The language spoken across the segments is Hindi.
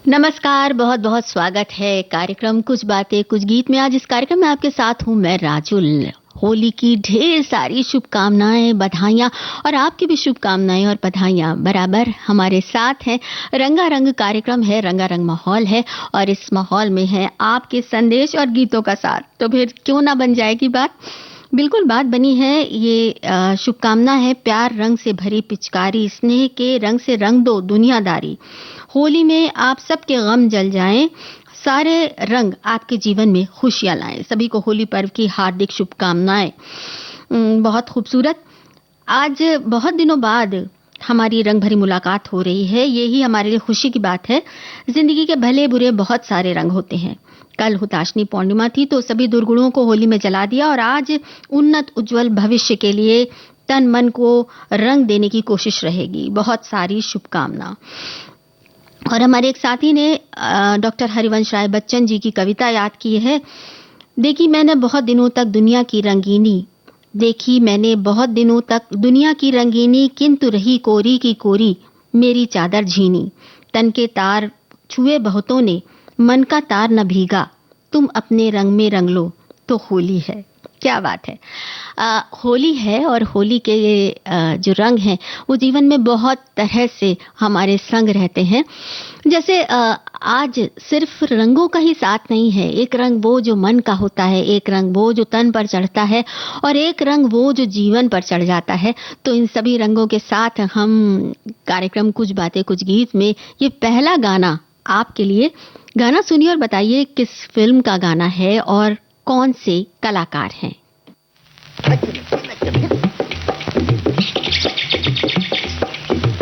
नमस्कार, बहुत-बहुत स्वागत है कार्यक्रम कुछ बातें कुछ गीत में। आज इस कार्यक्रम में आपके साथ हूँ मैं राजुल। होली की ढेर सारी शुभकामनाएं, बधाइयाँ और आपकी भी शुभकामनाएं और बधाइयाँ बराबर हमारे साथ हैं। रंगारंग कार्यक्रम है, रंगारंग माहौल है और इस माहौल में है आपके संदेश और गीतों का साथ। तो फिर क्यों ना बन जाएगी बात। बिल्कुल बात बनी है। ये शुभकामना है, प्यार रंग से भरी पिचकारी, स्नेह के रंग से रंग दो दुनियादारी। होली में आप सबके गम जल जाएं, सारे रंग आपके जीवन में खुशियां लाएं। सभी को होली पर्व की हार्दिक शुभकामनाएं। बहुत खूबसूरत। आज बहुत दिनों बाद हमारी रंग भरी मुलाकात हो रही है। यही हमारे लिए खुशी की बात है। जिंदगी के भले बुरे बहुत सारे रंग होते हैं। कल हुताशनी पूर्णिमा थी तो सभी दुर्गुणों को होली में जला दिया और आज उन्नत उज्जवल भविष्य के लिए तन मन को रंग देने की कोशिश रहेगी। बहुत सारी शुभकामना। और हमारे एक साथी ने डॉक्टर हरिवंश राय बच्चन जी की कविता याद की है। देखी मैंने बहुत दिनों तक दुनिया की रंगीनी, देखी मैंने बहुत दिनों तक दुनिया की रंगीनी, किंतु रही कोरी की कोरी मेरी चादर झीनी। तन के तार छुए बहुतों ने, मन का तार न भीगा, तुम अपने रंग में रंग लो तो होली है। क्या बात है। होली है और होली के जो रंग हैं वो जीवन में बहुत तरह से हमारे संग रहते हैं। जैसे आज सिर्फ रंगों का ही साथ नहीं है। एक रंग वो जो मन का होता है, एक रंग वो जो तन पर चढ़ता है और एक रंग वो जो जीवन पर चढ़ जाता है। तो इन सभी रंगों के साथ हम कार्यक्रम कुछ बातें कुछ गीत में ये पहला गाना आपके लिए। गाना सुनिए और बताइए किस फिल्म का गाना है और कौन से कलाकार हैं।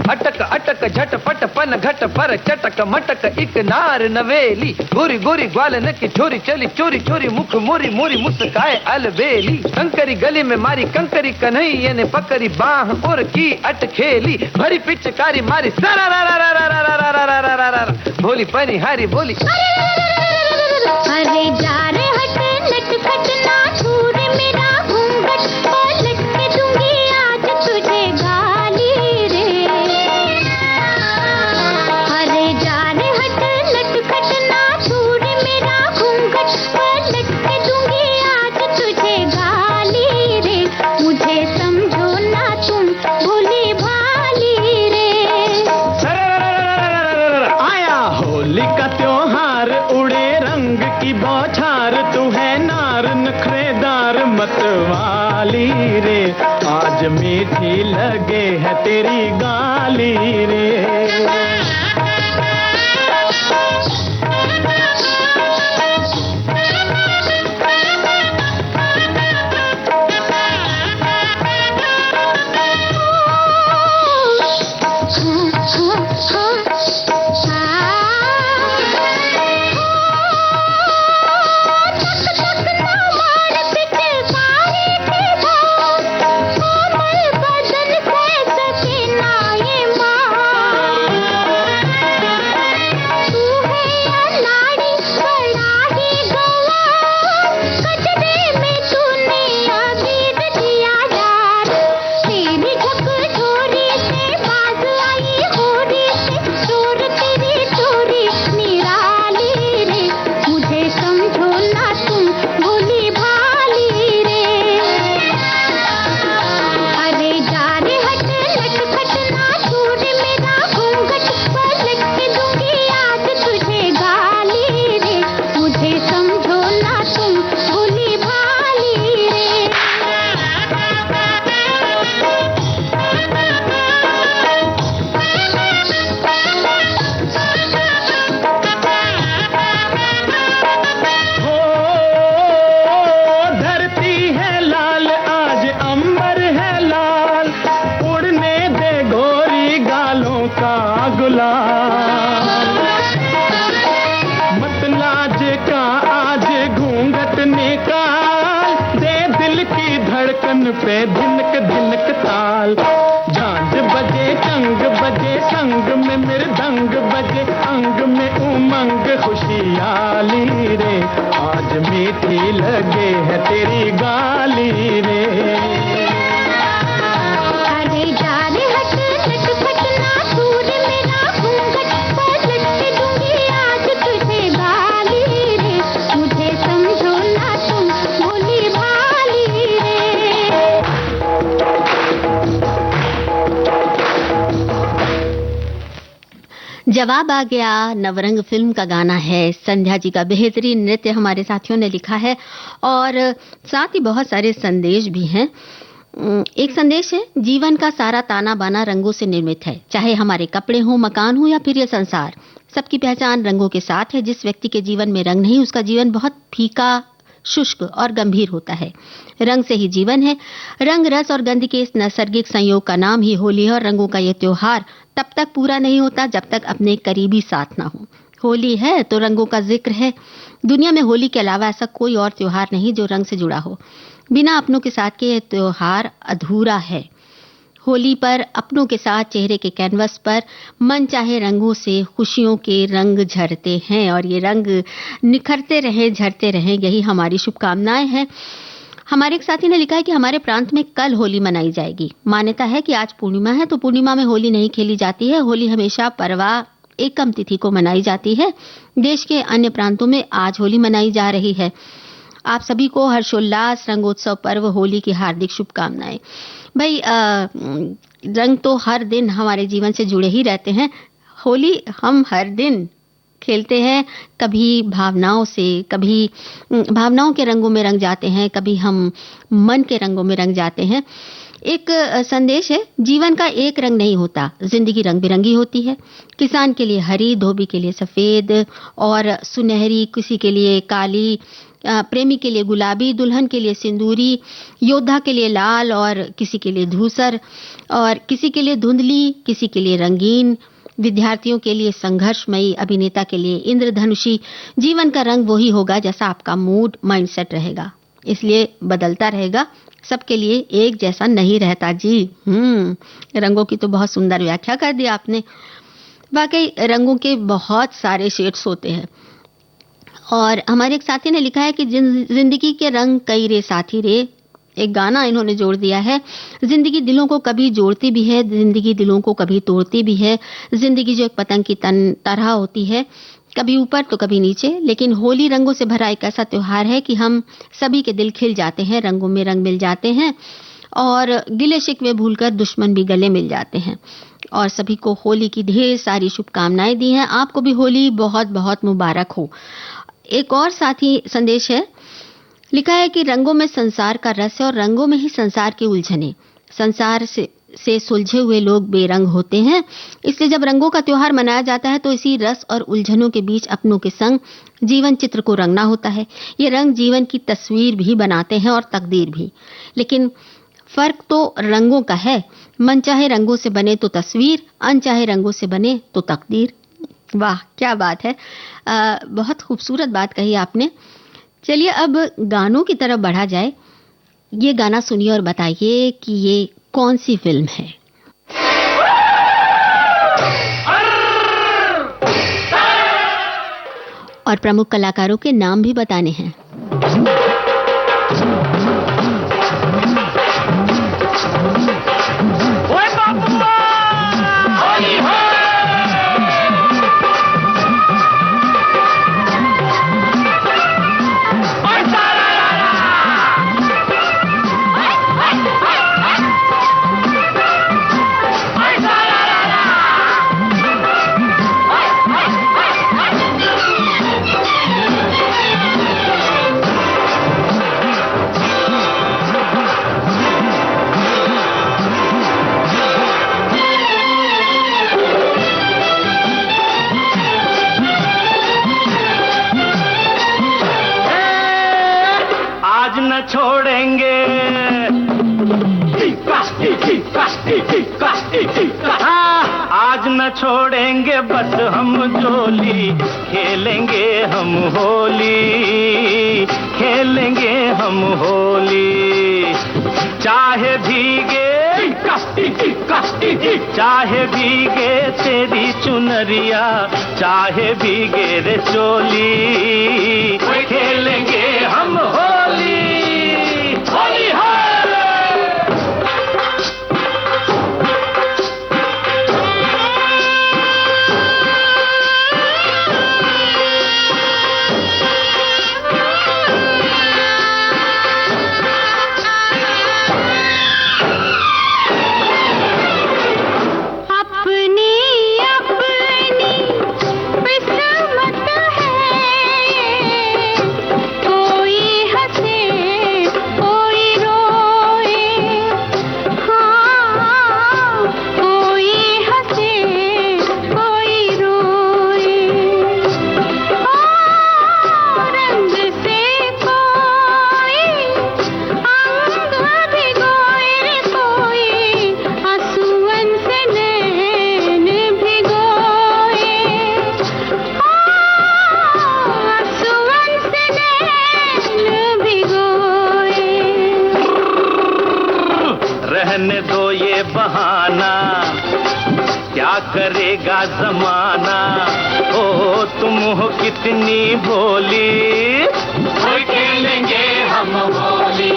अटक अटक झटपट पन घट पर चटक मटक एक नार नवेली, गोरी गोरी ग्वालन की छोरी चली चोरी चोरी मुख मोरी मोरी मुस्काए अलबेली। कंकरी गली में मारी कंकरी कन्हैया ने पकड़ी बाह और की अटखेली, भरी पिचकारी मारी सरा रा रा रा रा रा रा रा रा रा रा, भोली पनी हारी बोली अरे जा रे हटे नटखट ना छूरे मेरा घूंघट, पलट के दूंगी आज तुझे गाली रे। अरे जा रे हटे नटखट ना छूरे मेरा घूंघट, पलट के दूंगी आज तुझे गाली रे। मुझे समझो ना तुम भोली भाली रे। आया होली का त्योहार, उड़े रंग की बौछार, तू है नार नखरेदार मतवाली रे। आज मीठी लगे है तेरी गाली रे। मत लाज का आज घूंघट निकाल, दे दिल की धड़कन पे धिनक धिनक ताल। झांझ बजे चंग बजे संग में मृदंग बजे, अंग में उमंग खुशियाली रे। आज मीठी लगे है तेरी गाली रे। जा रे हट नटखट ना छूरे मेरा घूंघट, पलट के दूंगी जवाब आ गया नवरंग फिल्म का गाना है। संध्या जी का बेहतरीन नृत्य हमारे साथियों ने लिखा है और साथ ही बहुत सारे संदेश भी हैं। एक संदेश है, जीवन का सारा ताना बाना रंगों से निर्मित है। चाहे हमारे कपड़े हो, मकान हो या फिर ये संसार, सबकी पहचान रंगों के साथ है। जिस व्यक्ति के जीवन में रंग नहीं, उसका जीवन बहुत फीका, शुष्क और गंभीर होता है। रंग से ही जीवन है। रंग, रस और गंध के इस नैसर्गिक संयोग का नाम ही होली है और रंगों का यह त्योहार तब तक पूरा नहीं होता जब तक अपने करीबी साथ ना हो। होली है तो रंगों का जिक्र है। दुनिया में होली के अलावा ऐसा कोई और त्योहार नहीं जो रंग से जुड़ा हो। बिना अपनों के साथ के यह त्योहार अधूरा है। होली पर अपनों के साथ चेहरे के कैनवस पर मन चाहे रंगों से खुशियों के रंग झरते हैं और ये रंग निखरते रहें, झरते रहें, यही हमारी शुभकामनाएं हैं। हमारे एक साथी ने लिखा है कि हमारे प्रांत में कल होली मनाई जाएगी। मान्यता है कि आज पूर्णिमा है तो पूर्णिमा में होली नहीं खेली जाती है। होली हमेशा परवा एकम तिथि को मनाई जाती है। देश के अन्य प्रांतों में आज होली मनाई जा रही है। आप सभी को हर्षोल्लास रंगोत्सव पर्व होली की हार्दिक शुभकामनाएं। भाई रंग तो हर दिन हमारे जीवन से जुड़े ही रहते हैं। होली हम हर दिन खेलते हैं, कभी भावनाओं से, कभी भावनाओं के रंगों में रंग जाते हैं, कभी हम मन के रंगों में रंग जाते हैं। एक संदेश है, जीवन का एक रंग नहीं होता, जिंदगी रंग बिरंगी होती है। किसान के लिए हरी, धोबी के लिए सफेद और सुनहरी, किसी के लिए काली, प्रेमी के लिए गुलाबी, दुल्हन के लिए सिंदूरी, योद्धा के लिए लाल और किसी के लिए धूसर और किसी के लिए धुंधली, किसी के लिए रंगीन, विद्यार्थियों के लिए संघर्षमयी, अभिनेता के लिए इंद्रधनुषी। जीवन का रंग वही होगा जैसा आपका मूड, माइंडसेट रहेगा, इसलिए बदलता रहेगा, सबके लिए एक जैसा नहीं रहता जी। रंगों की तो बहुत सुंदर व्याख्या कर दी आपने। वाकई रंगों के बहुत सारे शेड्स होते हैं। और हमारे एक साथी ने लिखा है कि जिंदगी के रंग कई रे साथी रे, एक गाना इन्होंने जोड़ दिया है। जिंदगी दिलों को कभी जोड़ती भी है, जिंदगी दिलों को कभी तोड़ती भी है। जिंदगी जो एक पतंग की तरह होती है, कभी ऊपर तो कभी नीचे। लेकिन होली रंगों से भरा एक ऐसा त्योहार है कि हम सभी के दिल खिल जाते हैं, रंगों में रंग मिल जाते हैं और गिले शिकवे भूलकर दुश्मन भी गले मिल जाते हैं। और सभी को होली की ढेर सारी शुभकामनाएं दी हैं। आपको भी होली बहुत बहुत मुबारक हो। एक और साथी संदेश है, लिखा है कि रंगों में संसार का रस है और रंगों में ही संसार की उलझने। संसार से सुलझे हुए लोग बेरंग होते हैं, इसलिए जब रंगों का त्योहार मनाया जाता है तो इसी रस और उलझनों के बीच अपनों के संग जीवन चित्र को रंगना होता है। ये रंग जीवन की तस्वीर भी बनाते हैं और तकदीर भी। लेकिन फर्क तो रंगों का है। मन चाहे रंगों से बने तो तस्वीर, अनचाहे रंगों से बने तो तकदीर। वाह क्या बात है, बहुत खूबसूरत बात कही आपने। चलिए अब गानों की तरफ बढ़ा जाए। ये गाना सुनिए और बताइए कि ये कौन सी फिल्म है। और प्रमुख कलाकारों के नाम भी बताने हैं। छोड़ेंगे आज न छोड़ेंगे बस हम जोली, खेलेंगे हम होली, खेलेंगे हम होली। चाहे भीगे चाहे भीगे तेरी चुनरिया, चाहे भीगे रे चोली, खेलेंगे हम होली। होली है अपनी अपनी करेगा जमाना। ओ तुम हो कितनी भोली, खेलेंगे हम होली।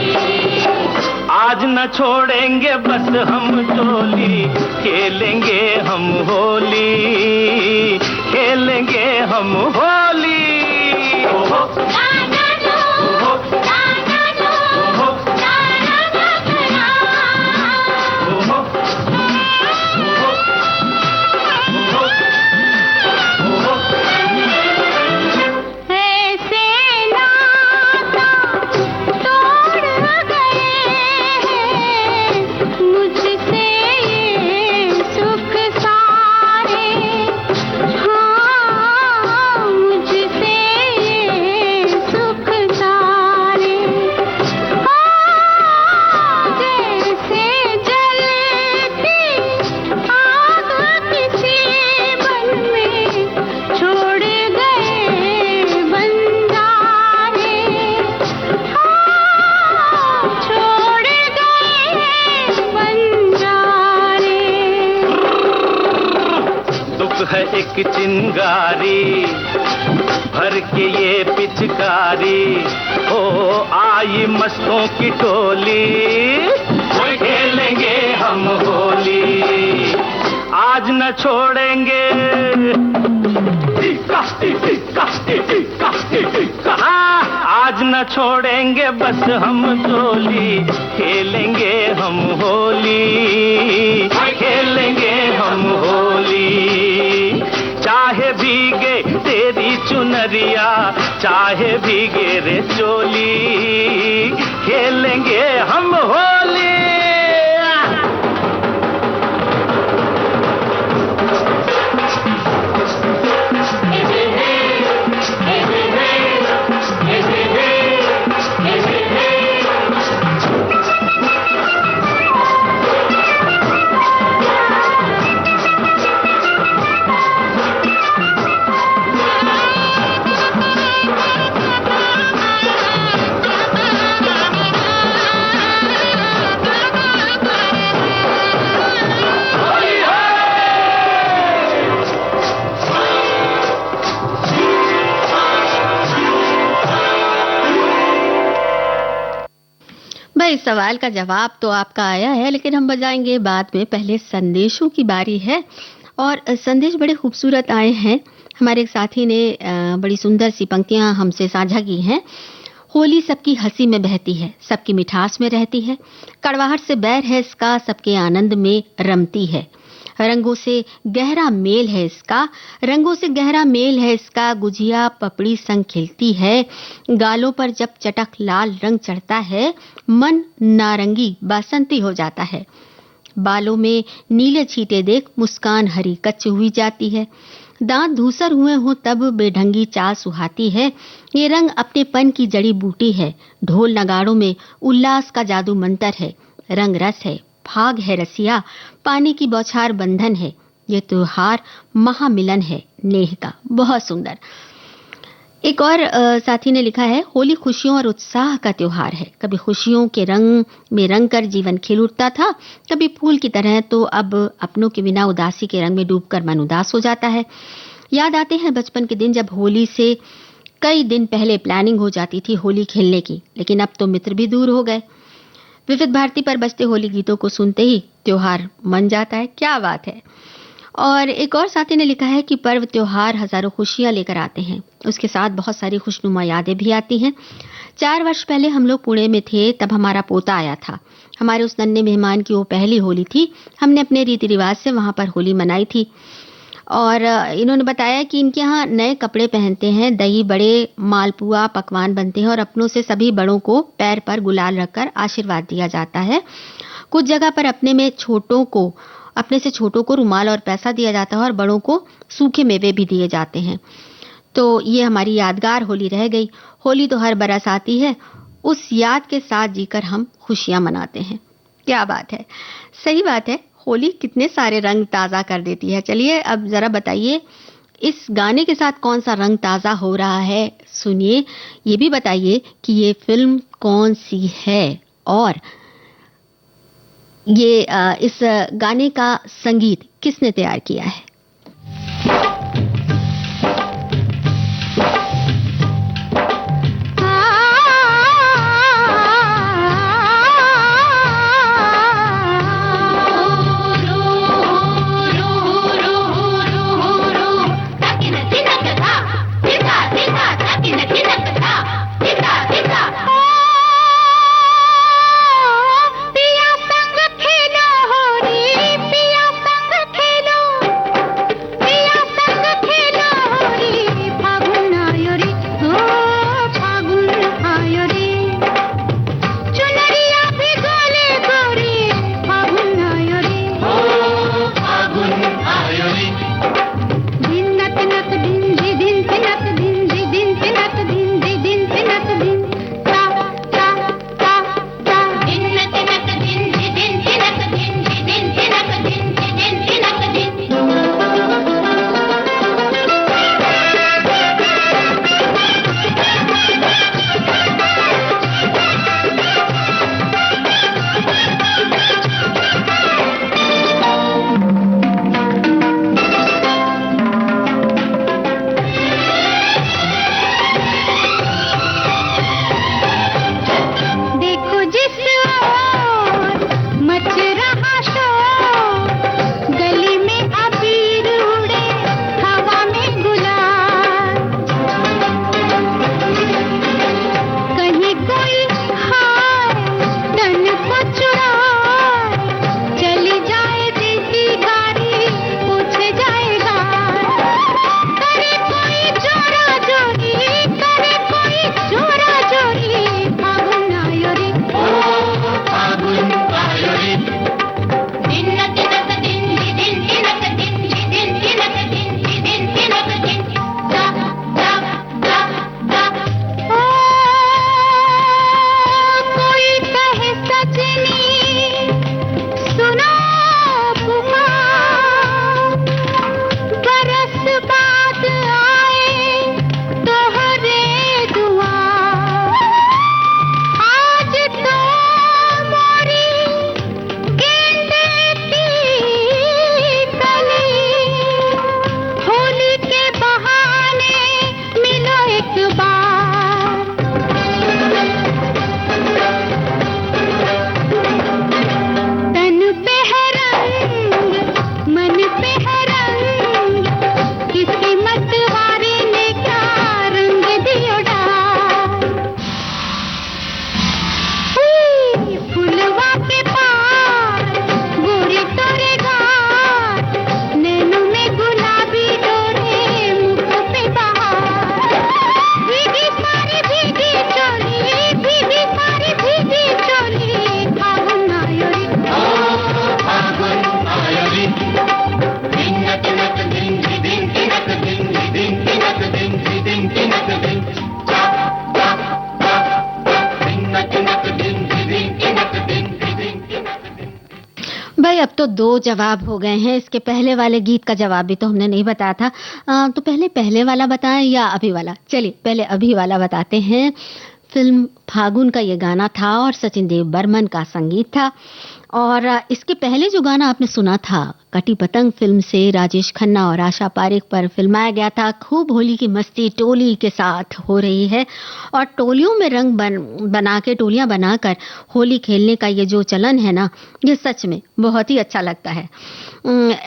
आज न छोड़ेंगे बस हम टोली, खेलेंगे हम होली, खेलेंगे हम होली। है एक चिंगारी भर के ये पिचकारी, ओ आई मस्तों की टोली, खेलेंगे हम होली। आज न छोड़ेंगे, आज न छोड़ेंगे बस हम टोली, खेलेंगे हम होली, खेलेंगे हम होली। चाहे भीगे तेरी चुनरिया, चाहे भीगे रे चोली, खेलेंगे हम होली। इस सवाल का जवाब तो आपका आया है, लेकिन हम बजाएंगे बाद में। पहले संदेशों की बारी है और संदेश बड़े खूबसूरत आए हैं। हमारे एक साथी ने बड़ी सुंदर सी पंक्तियां हमसे साझा की हैं। होली सबकी हंसी में बहती है, सबकी मिठास में रहती है, कड़वाहट से बैर है इसका, सबके आनंद में रमती है। रंगों से गहरा मेल है इसका, रंगों से गहरा मेल है इसका, गुजिया पपड़ी संग खिलती है। गालों पर जब चटक लाल रंग चढ़ता है, मन नारंगी बासंती हो जाता है। बालों में नीले छींटे देख मुस्कान हरी कच्ची हुई जाती है। दांत धूसर हुए हों तब बेढंगी चाल सुहाती है। ये रंग अपनेपन की जड़ी बूटी है, ढोल नगाड़ों में उल्लास का जादू मंतर है। रंग रस है, भाग है रसिया, पानी की बौछार बंधन है। ये त्योहार महामिलन है नेह का। बहुत सुंदर। एक और साथी ने लिखा है, होली खुशियों और उत्साह का त्योहार है। कभी खुशियों के रंग में रंग कर जीवन खिल उठता था, कभी फूल की तरह, तो अब अपनों के बिना उदासी के रंग में डूबकर मन उदास हो जाता है। याद आते हैं बचपन के दिन जब होली से कई दिन पहले प्लानिंग हो जाती थी होली खेलने की, लेकिन अब तो मित्र भी दूर हो गए। विविध भारती पर बजते होली गीतों को सुनते ही त्योहार मन जाता है। क्या बात है। और एक और साथी ने लिखा है कि पर्व त्योहार हजारों खुशियां लेकर आते हैं, उसके साथ बहुत सारी खुशनुमा यादें भी आती हैं। 4 वर्ष पहले हम लोग पुणे में थे, तब हमारा पोता आया था। हमारे उस नन्हे मेहमान की वो पहली होली थी। हमने अपने रीति रिवाज से वहां पर होली मनाई थी। और इन्होंने बताया कि इनके यहाँ नए कपड़े पहनते हैं, दही बड़े मालपुआ पकवान बनते हैं और अपनों से सभी बड़ों को पैर पर गुलाल रखकर आशीर्वाद दिया जाता है। कुछ जगह पर अपने से छोटों को रुमाल और पैसा दिया जाता है और बड़ों को सूखे मेवे भी दिए जाते हैं। तो ये हमारी यादगार होली रह गई। होली तो हर बरस आती है, उस याद के साथ जीकर हम खुशियां मनाते हैं। क्या बात है, सही बात है। होली कितने सारे रंग ताज़ा कर देती है। चलिए अब जरा बताइए, इस गाने के साथ कौन सा रंग ताज़ा हो रहा है, सुनिए। ये भी बताइए कि ये फिल्म कौन सी है और ये इस गाने का संगीत किसने तैयार किया है? भाई अब तो 2 जवाब हो गए हैं। इसके पहले वाले गीत का जवाब भी तो हमने नहीं बताया था। तो पहले वाला बताएं या अभी वाला? चलिए पहले अभी वाला बताते हैं। फिल्म फागुन का ये गाना था और सचिन देव बर्मन का संगीत था। और इसके पहले जो गाना आपने सुना था कटी पतंग फिल्म से राजेश खन्ना और आशा पारेख पर फिल्माया गया था। खूब होली की मस्ती टोली के साथ हो रही है और टोलियों में रंग बना के टोलियां बनाकर होली खेलने का ये जो चलन है ना, ये सच में बहुत ही अच्छा लगता है।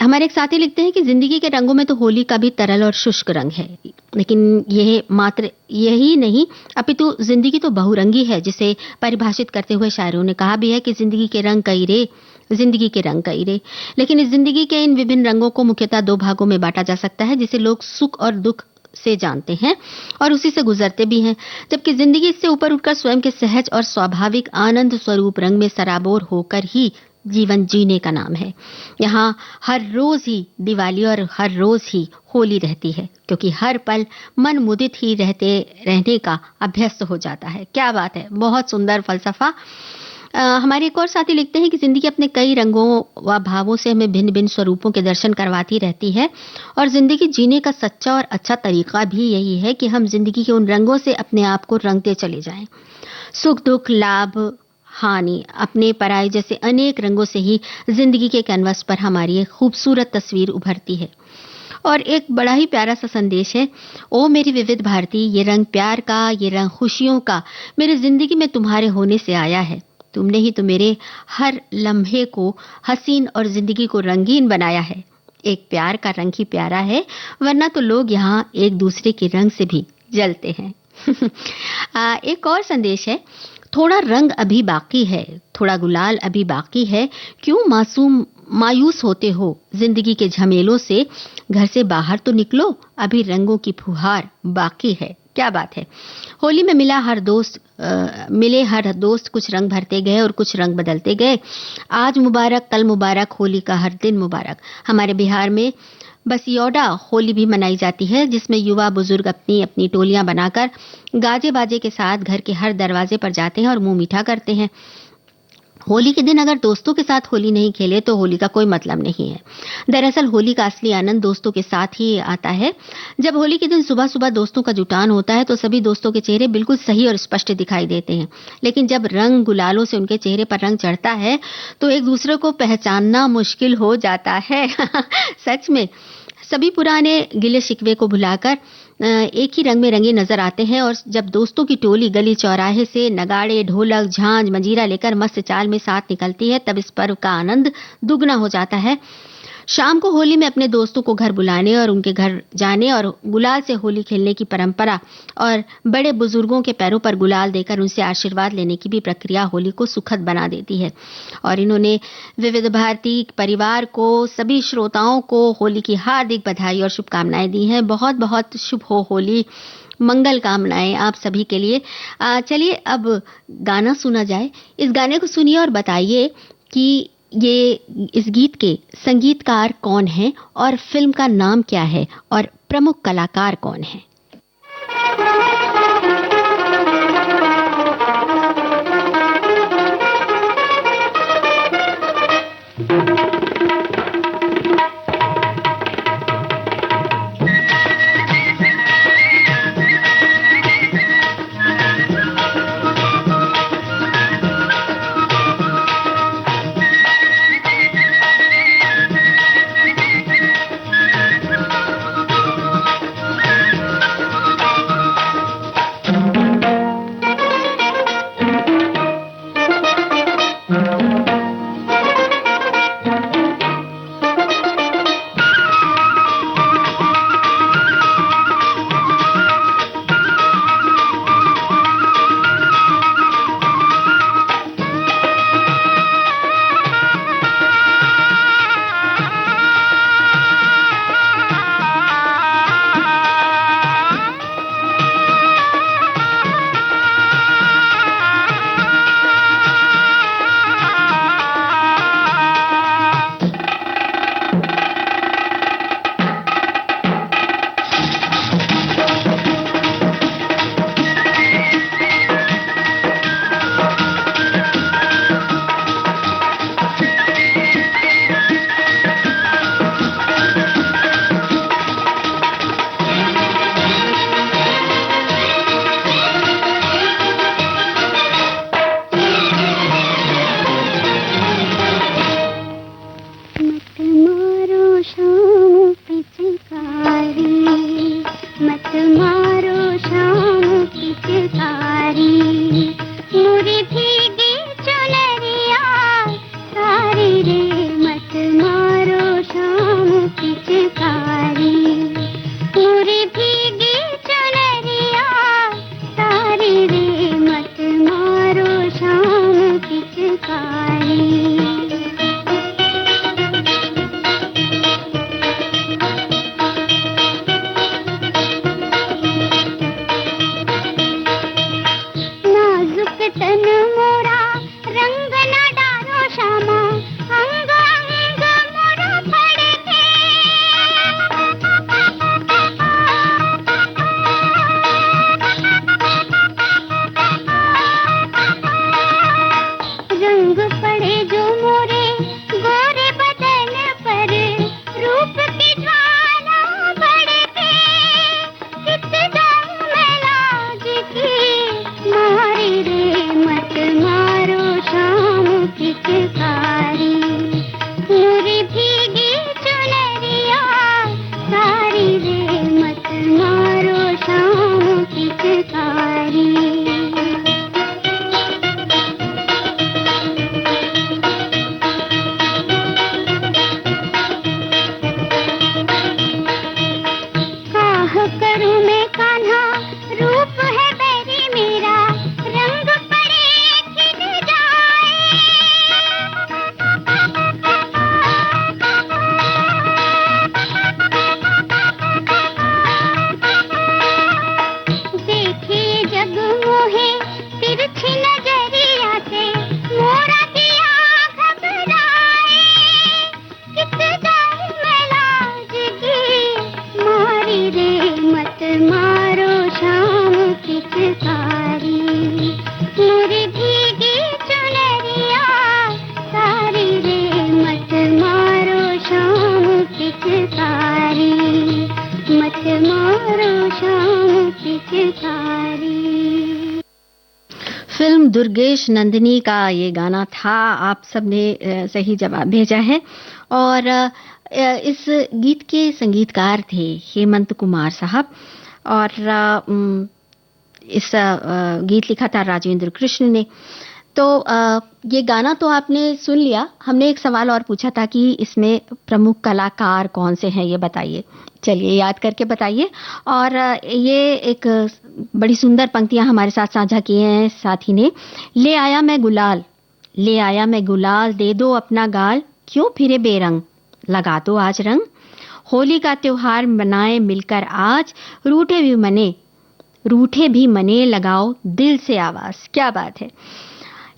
हमारे एक साथी लिखते हैं कि जिंदगी के रंगों में तो होली का भी तरल और शुष्क रंग है, लेकिन यह मात्र यही नहीं अपितु जिंदगी तो बहुरंगी है, जिसे परिभाषित करते हुए शायरों ने कहा भी है कि जिंदगी के रंग कई रे, जिंदगी के रंग कई रे। लेकिन इस जिंदगी के इन विभिन्न रंगों को मुख्यतः 2 भागों में बांटा जा सकता है, जिसे लोग सुख और दुख से जानते हैं और उसी से गुजरते भी हैं। जबकि जिंदगी इससे ऊपर उठकर स्वयं के सहज और स्वाभाविक आनंद स्वरूप रंग में सराबोर होकर ही जीवन जीने का नाम है। यहाँ हर रोज ही दिवाली और हर रोज ही होली रहती है, क्योंकि हर पल मन मुदित ही रहने का अभ्यस्त हो जाता है। क्या बात है, बहुत सुंदर फलसफा। हमारे एक और साथी लिखते हैं कि जिंदगी अपने कई रंगों व भावों से हमें भिन्न भिन्न स्वरूपों के दर्शन करवाती रहती है और जिंदगी जीने का सच्चा और अच्छा तरीका भी यही है कि हम जिंदगी के उन रंगों से अपने आप को रंगते चले जाएं। सुख दुख लाभ हानि, अपने पराये जैसे अनेक रंगों से ही जिंदगी के कैनवस पर हमारी एक खूबसूरत तस्वीर उभरती है। और एक बड़ा ही प्यारा सा संदेश है, ओ मेरी विविध भारती, ये रंग प्यार का, ये रंग खुशियों का मेरी जिंदगी में तुम्हारे होने से आया है। तुमने ही तो मेरे हर लम्हे को हसीन और जिंदगी को रंगीन बनाया है। एक प्यार का रंग ही प्यारा है, वरना तो लोग यहाँ एक दूसरे के रंग से भी जलते हैं। एक और संदेश है, थोड़ा रंग अभी बाकी है, थोड़ा गुलाल अभी बाकी है, क्यों मासूम मायूस होते हो जिंदगी के झमेलों से, घर से बाहर तो निकलो, अभी रंगों की फुहार बाकी है। क्या बात है। होली में मिले हर दोस्त कुछ रंग भरते गए और कुछ रंग बदलते गए। आज मुबारक, कल मुबारक, होली का हर दिन मुबारक। हमारे बिहार में बसियौडा होली भी मनाई जाती है, जिसमें युवा बुजुर्ग अपनी अपनी टोलियां बनाकर गाजे बाजे के साथ घर के हर दरवाजे पर जाते हैं और मुंह मीठा करते हैं। होली के दिन अगर दोस्तों के साथ होली नहीं खेले तो होली का कोई मतलब नहीं है। दरअसल होली का असली आनंद दोस्तों के साथ ही आता है। जब होली के दिन सुबह सुबह दोस्तों का जुटान होता है तो सभी दोस्तों के चेहरे बिल्कुल सही और स्पष्ट दिखाई देते हैं, लेकिन जब रंग गुलालों से उनके चेहरे पर रंग चढ़ता है तो एक दूसरे को पहचानना मुश्किल हो जाता है। सच में सभी पुराने गिले शिकवे को भुलाकर एक ही रंग में रंगे नजर आते हैं। और जब दोस्तों की टोली गली चौराहे से नगाड़े, ढोलक, झांझ, मंजीरा लेकर मस्त चाल में साथ निकलती है, तब इस पर्व का आनंद दुगना हो जाता है। शाम को होली में अपने दोस्तों को घर बुलाने और उनके घर जाने और गुलाल से होली खेलने की परंपरा और बड़े बुजुर्गों के पैरों पर गुलाल देकर उनसे आशीर्वाद लेने की भी प्रक्रिया होली को सुखद बना देती है। और इन्होंने विविध भारती परिवार को, सभी श्रोताओं को होली की हार्दिक बधाई और शुभकामनाएं दी हैं। बहुत बहुत शुभ हो होली, मंगल कामनाएं आप सभी के लिए। चलिए अब गाना सुना जाए। इस गाने को सुनिए और बताइए कि इस गीत के संगीतकार कौन हैं और फिल्म का नाम क्या है और प्रमुख कलाकार कौन हैं। करूं मैं कान्हा, रूप है बैरी मेरा, रंग पड़े खिल जाए। देखे जग मोहे तिरछी नजरिया से, मोरा दिया घबराए। किस जाए मैं लाज की मारी रे, मत मारो शाम पिचकारी। मोरी भीगी चुनरिया सारी रे, मत मारो शाम पिचकारी, मत मारो शाम पिचकारी। फिल्म दुर्गेश नंदिनी का ये गाना था। आप सबने सही जवाब भेजा है। और इस गीत के संगीतकार थे हेमंत कुमार साहब, और इस गीत लिखा था राजेंद्र कृष्ण ने। तो ये गाना तो आपने सुन लिया। हमने एक सवाल और पूछा था कि इसमें प्रमुख कलाकार कौन से हैं, ये बताइए। चलिए याद करके बताइए। और ये एक बड़ी सुंदर पंक्तियां हमारे साथ साझा की हैं साथी ने। ले आया मैं गुलाल, ले आया मैं गुलाल, दे दो अपना गाल, क्यों फिरे बेरंग, लगा दो आज रंग। होली का त्योहार मनाए मिलकर आज, रूठे भी मने, लगाओ दिल से आवाज। क्या बात है।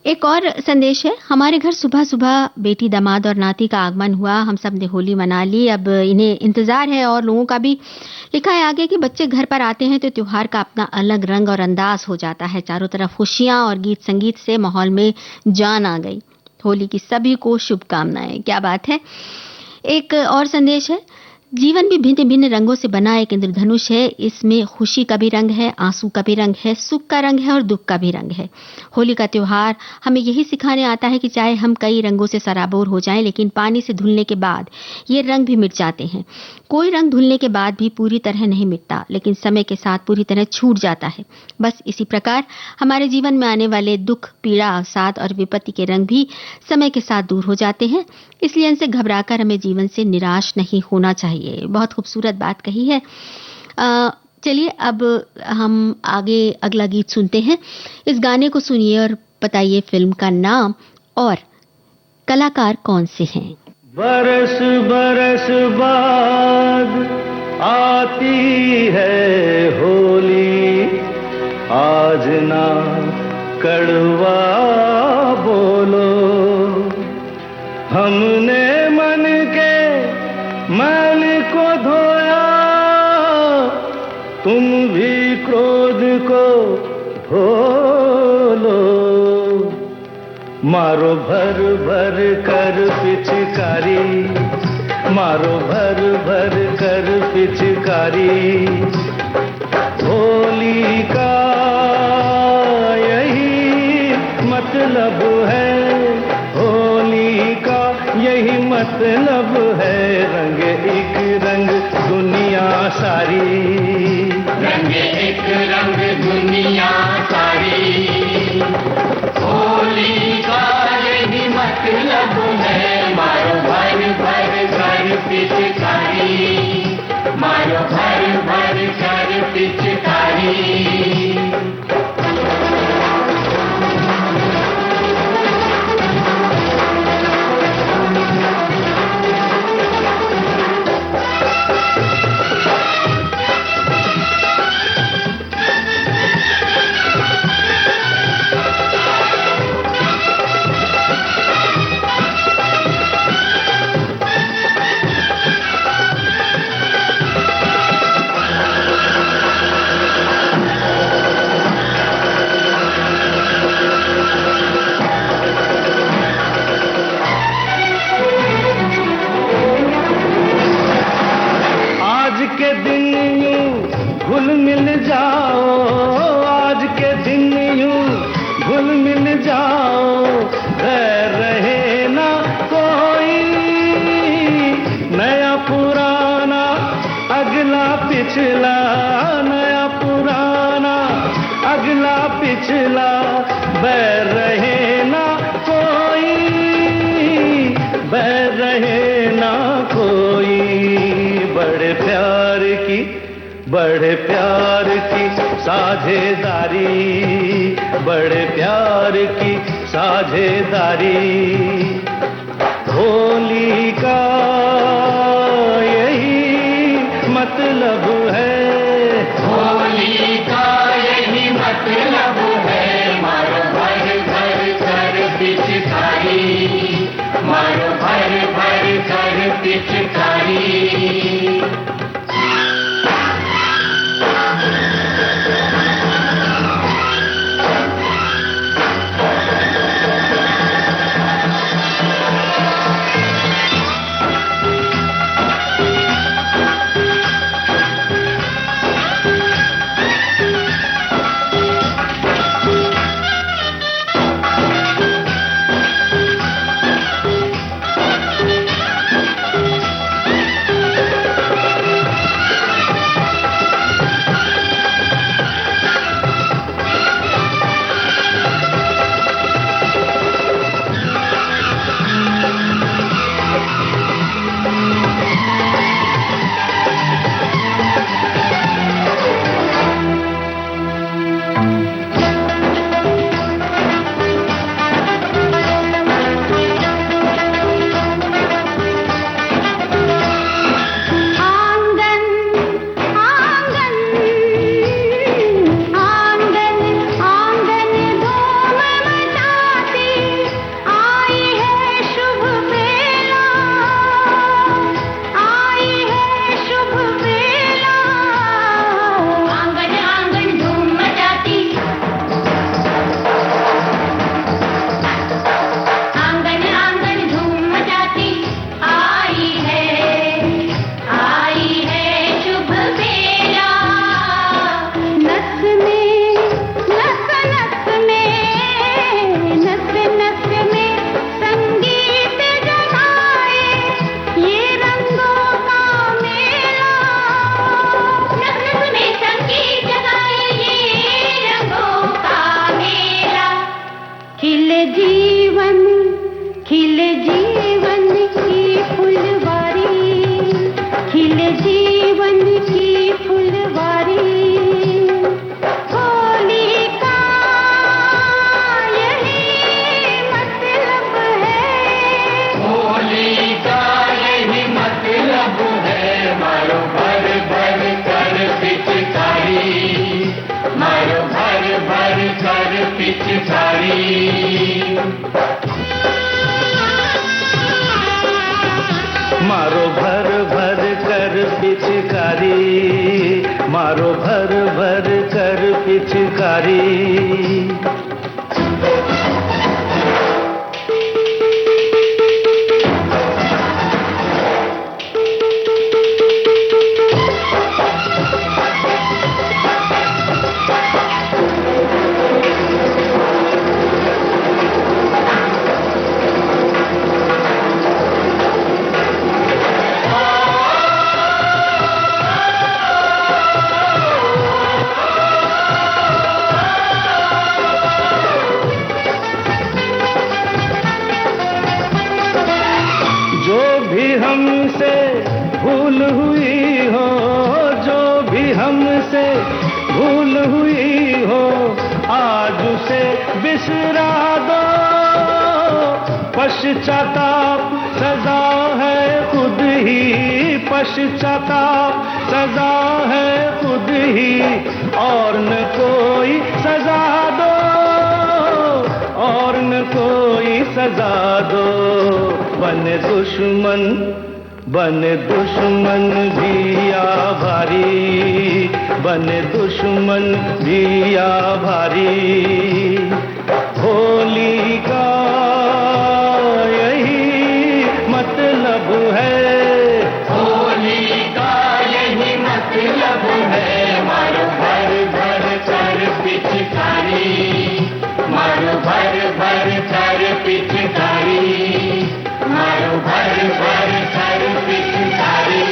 एक और संदेश है। हमारे घर सुबह सुबह बेटी, दामाद और नाती का आगमन हुआ। हम सब ने होली मना ली, अब इन्हें इंतजार है। और लोगों का भी लिखा है आगे कि बच्चे घर पर आते हैं तो त्योहार का अपना अलग रंग और अंदाज हो जाता है। चारों तरफ खुशियां और गीत संगीत से माहौल में जान आ गई। होली की सभी को शुभकामनाएं। क्या बात है। एक और संदेश है। जीवन भी भिन्न भिन्न रंगों से बना एक इंद्रधनुष है। इसमें खुशी का भी रंग है, आंसू का भी रंग है, सुख का रंग है और दुख का भी रंग है। होली का त्योहार हमें यही सिखाने आता है कि चाहे हम कई रंगों से सराबोर हो जाएं, लेकिन पानी से धुलने के बाद ये रंग भी मिट जाते हैं। कोई रंग धुलने के बाद भी पूरी तरह नहीं मिटता, लेकिन समय के साथ पूरी तरह छूट जाता है। बस इसी प्रकार हमारे जीवन में आने वाले दुख, पीड़ा, अवसाद और विपत्ति के रंग भी समय के साथ दूर हो जाते हैं। इसलिए इनसे घबराकर हमें जीवन से निराश नहीं होना चाहिए। बहुत खूबसूरत बात कही है। चलिए अब हम आगे अगला गीत सुनते हैं। इस गाने को सुनिए और बताइए फिल्म का नाम और कलाकार कौन से हैं। बरस बरस बाद आती है होली, आज ना कड़वा बोलो। हमने मन के मैल को धोया, तुम भी क्रोध को धो लो। मारो भर भर कर पिचकारी, मारो भर भर कर पिचकारी। होली का यही मतलब है, होली का यही मतलब है। रंग एक रंग दुनिया सारी, रंग एक रंग दुनिया सारी। होली का यही मतलब है। मारो भर भर कर पिचकारी, मारो भर भर कर पिचकारी। बड़े प्यार की साझेदारी, बड़े प्यार की साझेदारी, होली का यही मतलब है, होली का यही मतलब है। मारो भर भर कर पिचकारी, मारो भर भर कर पिचकारी। मारो भर भर कर पिचकारी, मारो भर भर कर पिचकारी। हमसे भूल हुई हो, जो भी हमसे भूल हुई हो, आज उसे बिसरा दो। पश्चाताप सजा है खुद ही, पश्चाताप सजा है खुद ही, और न कोई सजा दो, और न कोई सजा दो। बने दुश्मन, बने दुश्मन भी आभारी, बने दुश्मन भी आभारी। होली का यही मतलब है, होली का यही मतलब है। मारो भर भर कर पिचकारी, मारो भर भर कर पिचकारी, मारो भर भर कर पिचकारी,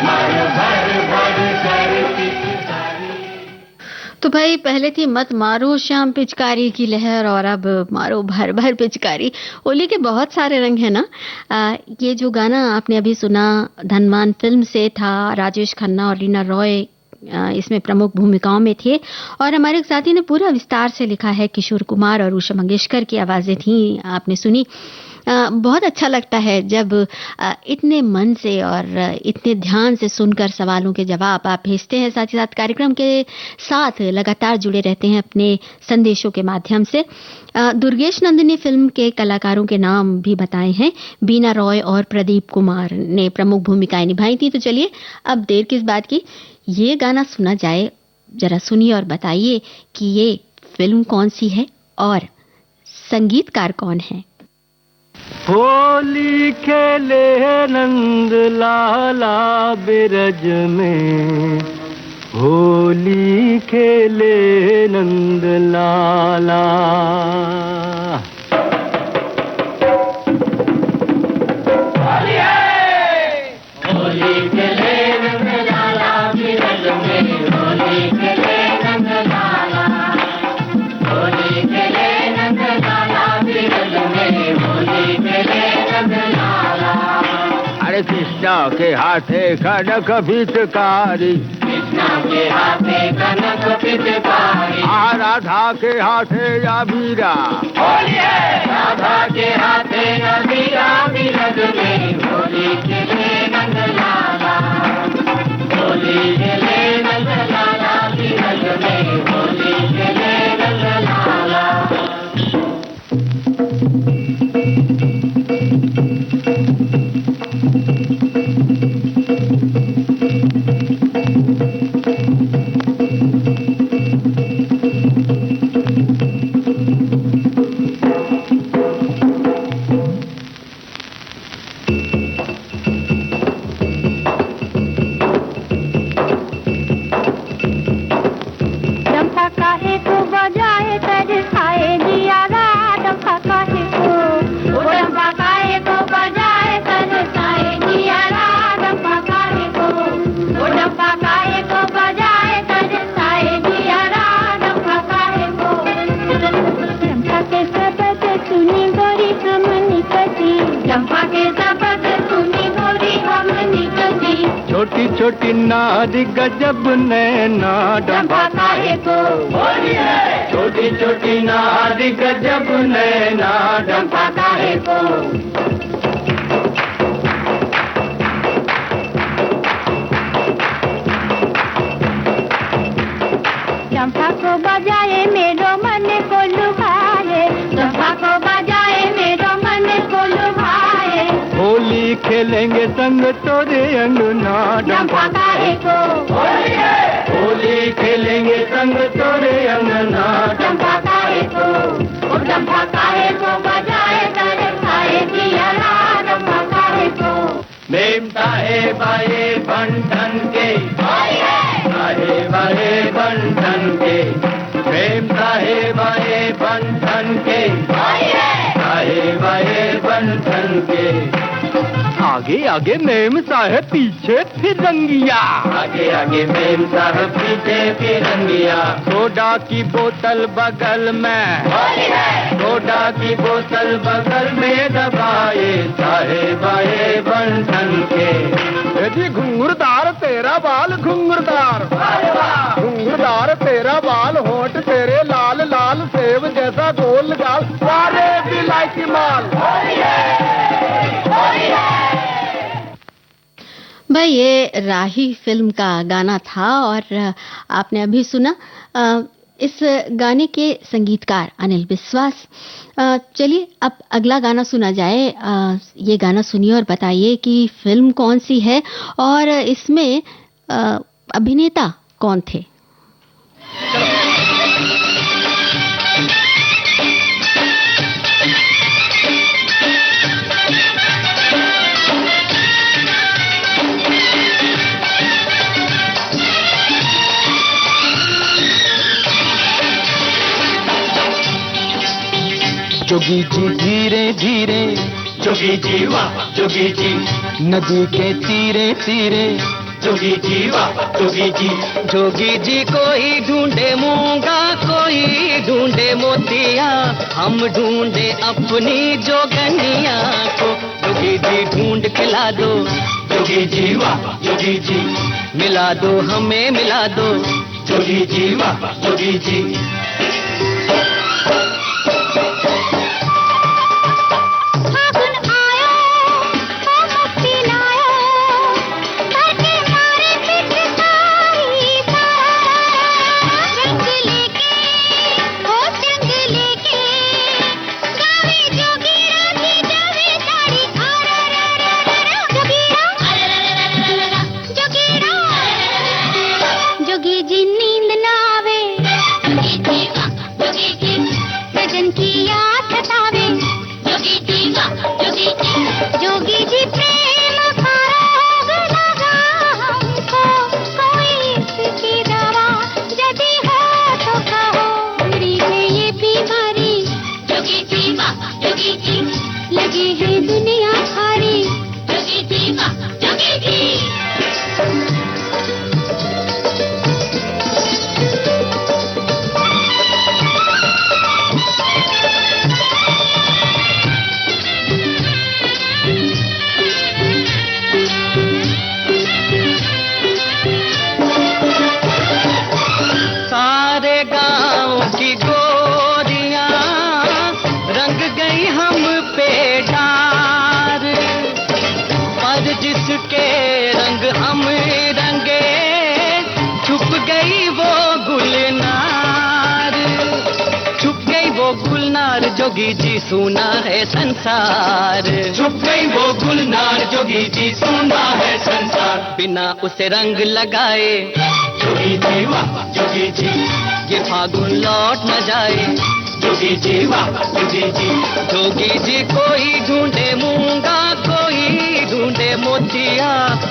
मारो भर भर कर पिचकारी। तो भाई पहले थी मत मारो श्याम पिचकारी की लहर और अब मारो भर भर पिचकारी। होली के बहुत सारे रंग हैं ना। ये जो गाना आपने अभी सुना धनवान फिल्म से था। राजेश खन्ना और रीना रॉय इसमें प्रमुख भूमिकाओं में थे और हमारे एक साथी ने पूरा विस्तार से लिखा है। किशोर कुमार और उषा मंगेशकर की आवाजें थी, आपने सुनी। बहुत अच्छा लगता है जब इतने मन से और इतने ध्यान से सुनकर सवालों के जवाब आप भेजते हैं। साथ ही साथ कार्यक्रम के साथ लगातार जुड़े रहते हैं अपने संदेशों के माध्यम से। दुर्गेश नंदिनी फिल्म के कलाकारों के नाम भी बताए हैं। बीना रॉय और प्रदीप कुमार ने प्रमुख भूमिकाएं निभाई थी। तो चलिए अब देर किस बात की, ये गाना सुना जाए। जरा सुनिए और बताइए कि ये फिल्म कौन सी है और संगीतकार कौन है। होली खेले नंद लाला बिरज में, होली खेले नंद लाला। होली खेले नंद लाला बिरज में, होली खेले नंद लाला, होली खेले नंद लाला बिरज में, होली खेले नंद लाला। अरे कृष्णा के हाथे कनक पिचकारी, कृष्णा के हाथे कनक पिचकारी, राधा के हाथे अबीरा, होली है राधा के हाथे अबीरा बिरज में, होली खेले नंद लाला, होली खेले नंद लाला बिरज में, होली खेले नंद लाला। छोटी छोटी नारी गजब नैना डंपा काहे को, छोटी छोटी नारी गजब नैना डंपा काहे को। चंपा को बजाए मेरो मन को लुभाए, चंपा को बजाए मेरो मन को लुभाए। होली खेलेंगे संग तोरे अंगना डंपा काहे को, होली खेलेंगे संग तोरे अंगना डंपा काहे को। चंपा काहे को बजाए तरसाए दिया डंपा काहे को। मेम साहेब आए बंधन के, साहेब आए बंधन के, मेम साहेब आए बंधन के, साहेब आए बंधन के। आगे आगे मेम साहब पीछे फिरंगिया, आगे आगे मेम साहब पीछे फिरंगिया। सोडा की बोतल बगल में, सोडा की बोतल बगल में दबाए साहेब आए बंधन के। जी घुंघरदार तेरा बाल घुंघरदार, घुंघरदार तेरा बाल, होठ तेरे लाल लाल, सेब जैसा गोल गाल, सारे विलायती माल। भाई ये राही फिल्म का गाना था और आपने अभी सुना इस गाने के संगीतकार अनिल विश्वास। चलिए अब अगला गाना सुना जाए। ये गाना सुनिए और बताइए कि फिल्म कौन सी है और इसमें अभिनेता कौन थे। जोगी जी धीरे धीरे, जोगी जी वाह जोगी जी, नदी के तीरे तीरे, जोगी जी वाह जोगी जी। जोगी जी कोई ढूंढे मूंगा, कोई ढूंढे मोतिया, हम ढूंढे अपनी जोगनिया को। जोगी जी ढूंढ के ला दो, जोगी जी वाह जोगी जी। मिला दो हमें मिला दो, जोगी जी वाह जोगी जी। जिसके रंग हम रंगे, छुप गई वो गुलनार, छुप गई वो गुलनार। जोगी जी सुना है संसार, छुप गई वो गुलनार। जोगी जी सुना है संसार। बिना उसे रंग लगाए, जोगी जी वाह जोगी जी। ये फागुन लौट न जाए, जोगी जी वाह जोगी जी। जोगी जी कोई ढूंढे मूंगा, कोई ढूंढे मोतिया,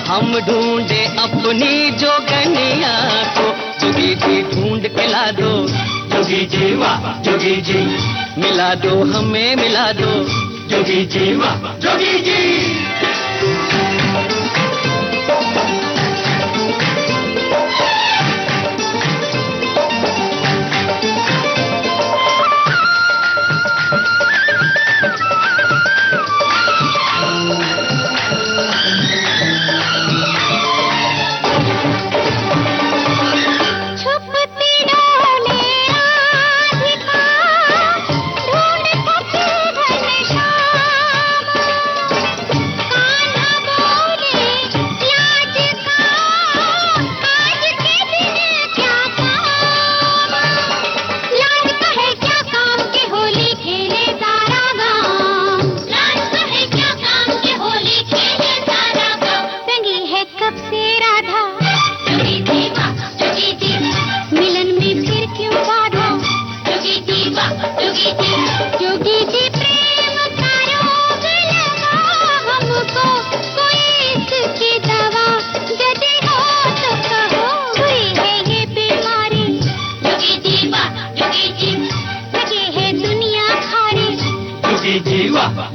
हम ढूंढे अपनी जोगनिया को। जोगी जी ढूंढ के ला दो, जोगी जी वाह जोगी जी। मिला दो हमें मिला दो, जोगी जी वाह जोगी जी।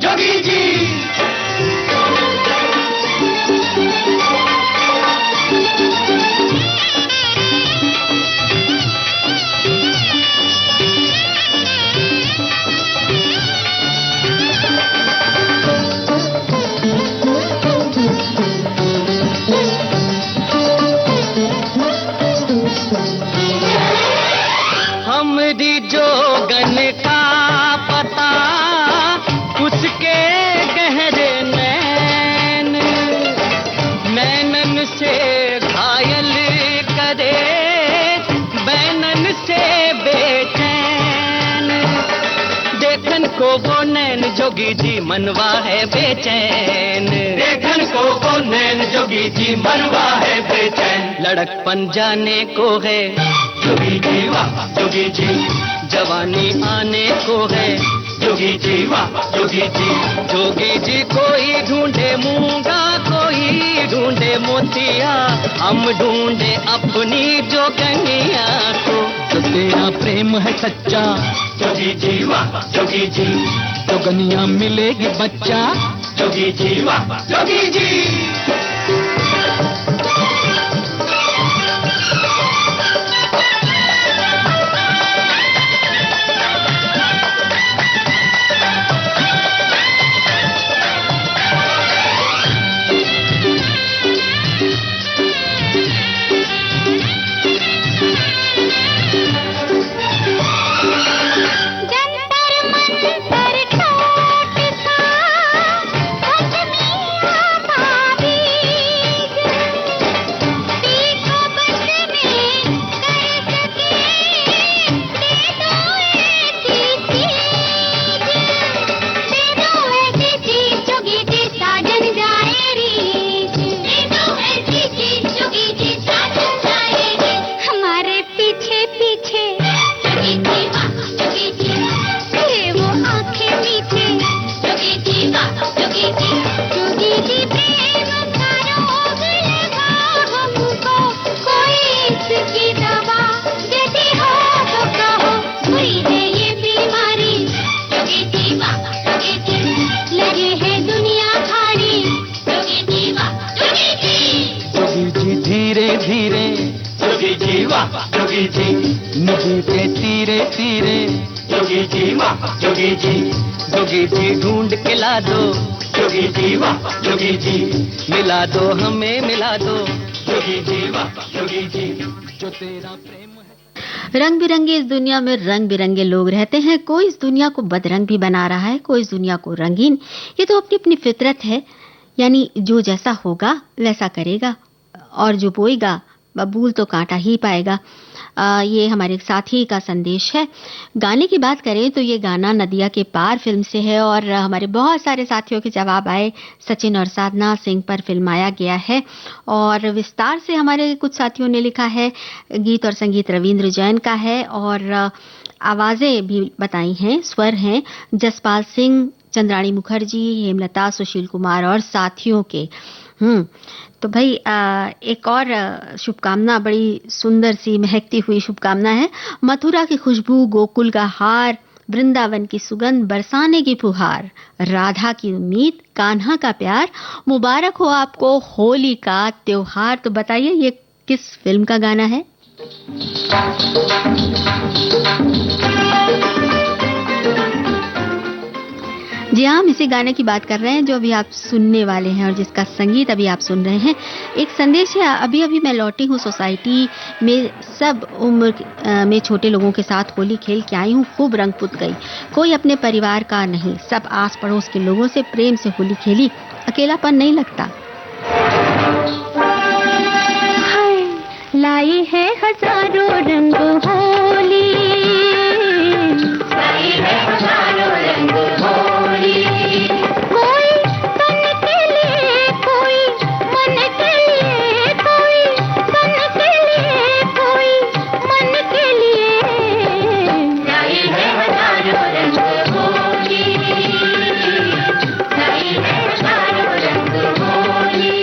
जोगी जी। हमरी जोगन का पता उसके गहरे नैन, नैनन से घायल करे, बैनन से बेचैन। देखन को वो नैन जोगी जी मनवा है बेचैन, देखन को वो नैन जोगी जी मनवा है बेचैन। लड़कपन जाने को है, जोगी जी वाह जोगी जी। जवानी आने को है, जोगी जी वाह जोगी जी। जोगी जी कोई ढूंढे मूंगा, कोई ढूंढे मोतिया, हम ढूंढे अपनी जोगनिया को। तो तेरा प्रेम है सच्चा, जोगी जी वाह जोगी जी। जोगनिया मिलेगी बच्चा, जोगी जी वाह जोगी जी। पीछे पीछे जोगी जी वाह जोगी जी, तेरे वो आंखें मीठे जोगी जी वाह जोगी जी प्रेम का रोग लगा हमको, कोई इसकी दवा यदि हो तो कहो, कोई है ये बीमारी जोगी जी वाह जोगी जी, लगे है दुनिया भारी जोगी जी वाह जोगी जी धीरे धीरे जोगी जी वाह जोगी जी, नदी के तीरे तीरे जोगी जी वाह जोगी जी ढूंढ के ला दो जोगी जी वाह जोगी जी, मिला दो हमें मिला दो जोगी जी वाह जोगी जी, जो तेरा प्रेम है। रंग बिरंगे इस दुनिया में रंग बिरंगे लोग रहते हैं। कोई इस दुनिया को बदरंग भी बना रहा है, कोई इस दुनिया को रंगीन। ये तो अपनी अपनी फितरत है, यानी जो जैसा होगा वैसा करेगा, और जो बोएगा बबूल तो कांटा ही पाएगा। ये हमारे साथी का संदेश है। गाने की बात करें तो ये गाना नदिया के पार फिल्म से है, और हमारे बहुत सारे साथियों के जवाब आए। सचिन और साधना सिंह पर फिल्माया गया है, और विस्तार से हमारे कुछ साथियों ने लिखा है। गीत और संगीत रविंद्र जैन का है, और आवाजें भी बताई हैं, स्वर हैं जसपाल सिंह, चंद्राणी मुखर्जी, हेमलता, सुशील कुमार और साथियों के। तो भाई एक और शुभकामना, बड़ी सुंदर सी महकती हुई शुभकामना है। मथुरा की खुशबू, गोकुल का हार, वृंदावन की सुगंध, बरसाने की फुहार, राधा की उम्मीद, कान्हा का प्यार, मुबारक हो आपको होली का त्योहार। तो बताइए ये किस फिल्म का गाना है? जी हाँ, हम इसी गाने की बात कर रहे हैं जो अभी आप सुनने वाले हैं, और जिसका संगीत अभी आप सुन रहे हैं। एक संदेश है, अभी अभी मैं लौटी हूँ सोसाइटी में, सब उम्र में छोटे लोगों के साथ होली खेल के आई हूँ, खूब रंग पुत गई, कोई अपने परिवार का नहीं, सब आस पड़ोस के लोगों से प्रेम से होली खेली, अकेलापन नहीं लगता। लाई है हजारों रंग होली, लाई है हजारों रंग होली, कोई तन के लिए, कोई मन के लिए, कोई तन के लिए, कोई मन के लिए, लाई है हजारों रंग होली, लाई है हजारों रंग होली।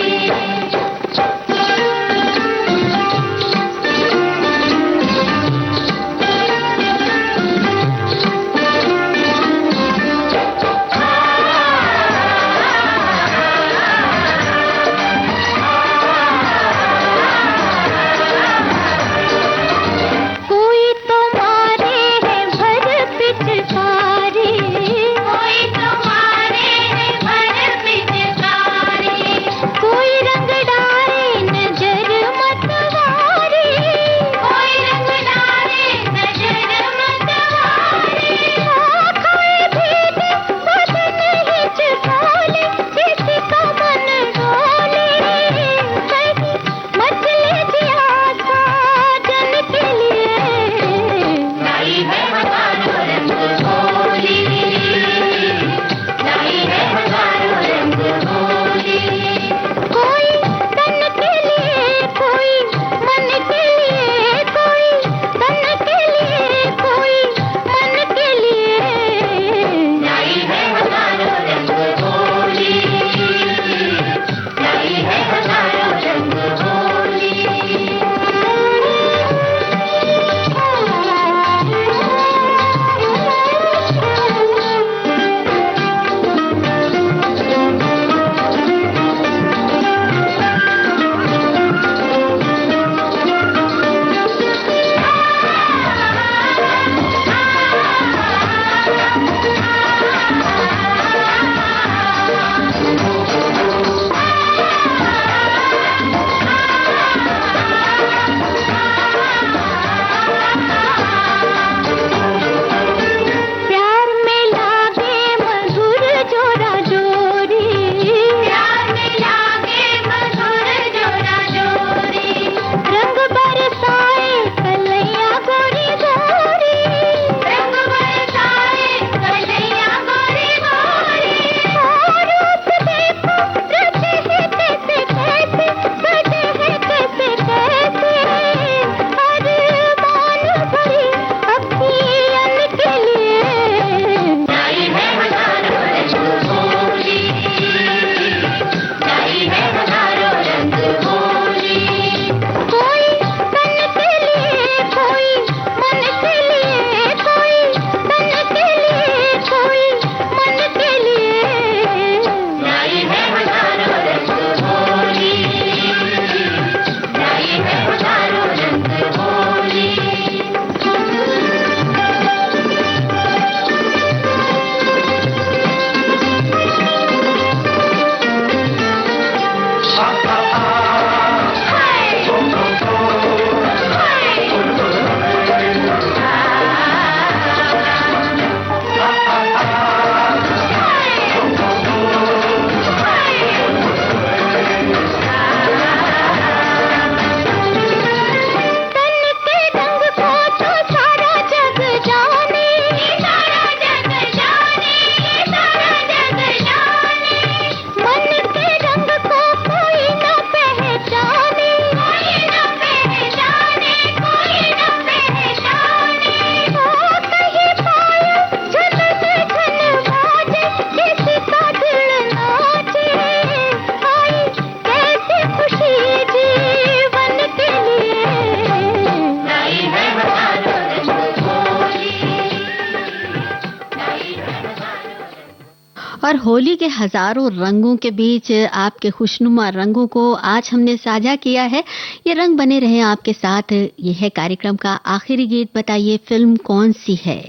और होली के हजारों रंगों के बीच आपके खुशनुमा रंगों को आज हमने साझा किया है। ये रंग बने रहे आपके साथ। ये है कार्यक्रम का आखिरी गीत। बताइए फिल्म कौन सी है?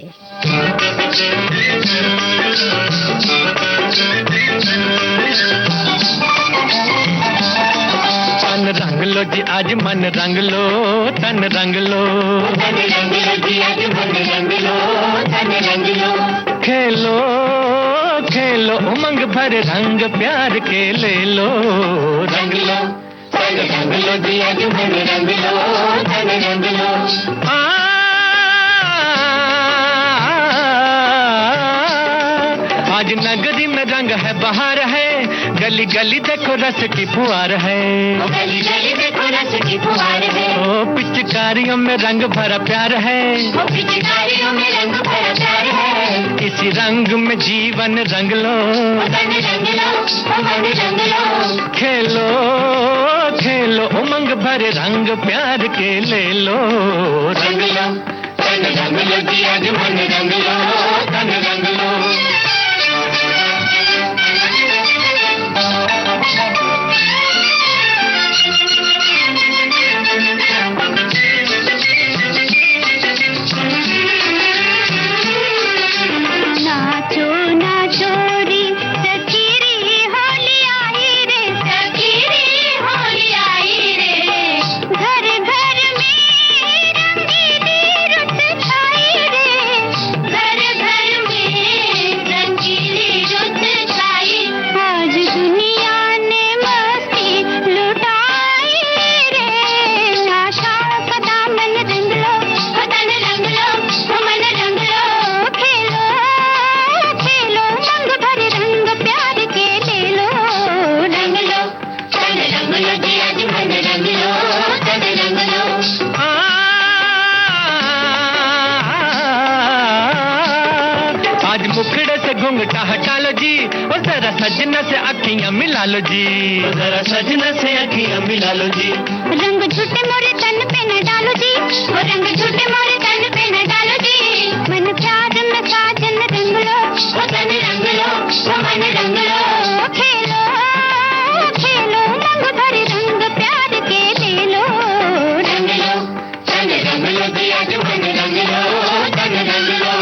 तन रंग लो जी आज मन रंग लो, तन रंग लो, तन रंग लो जी आज मन रंग लो, तन रंग लो। खेलो खेलो उमंग भर रंग प्यार के ले लो, रंग लो, तन रंग लो जी आज मन रंग लो, तन रंग लो। आज नगरी में रंग है बहार है, गली गली देखो रस की फुहार है, गली गली देखो रस की फुहार है। ओ पिचकारियों में रंग भरा प्यार है, ओ पिचकारियों में रंग भरा प्यार है। इसी रंग में जीवन रंग लो, तन रंग लो, मन रंग लो। खेलो खेलो उमंग भरे रंग प्यार के ले लो, रंग लो, तन रंग लो जी आज मन रंग लो, तन रंग लो। घूंघटा हटा लो जी, और जरा सजना से अखियां मिला लो जी, जरा सजना से अखियां मिला लो जी। रंग झूठे मोरे तन पे न डालो जी, वो रंग झूठे मोरे तन पे न डालो जी। मन प्यार में साजन रंग लो, वो तन रंग लो, वो मन रंग लो। खेलो खेलो रंग भरे रंग प्यार के ले लो, रंग लो, तन रंग लो जी आज मन रंग लो, तन रंग लो।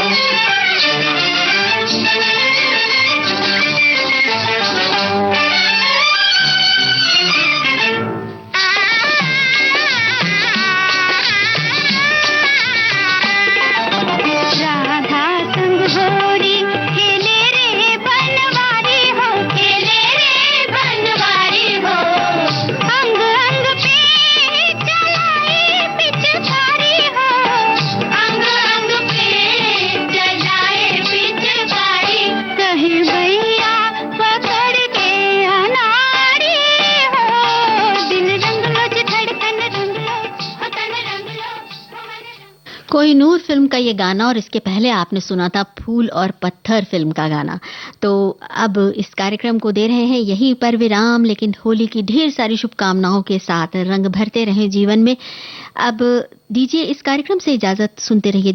कोहिनूर फिल्म का ये गाना, और इसके पहले आपने सुना था फूल और पत्थर फिल्म का गाना। तो अब इस कार्यक्रम को दे रहे हैं यहीं पर विराम, लेकिन होली की ढेर सारी शुभकामनाओं के साथ रंग भरते रहें जीवन में। अब दीजिए इस कार्यक्रम से इजाजत, सुनते रहिए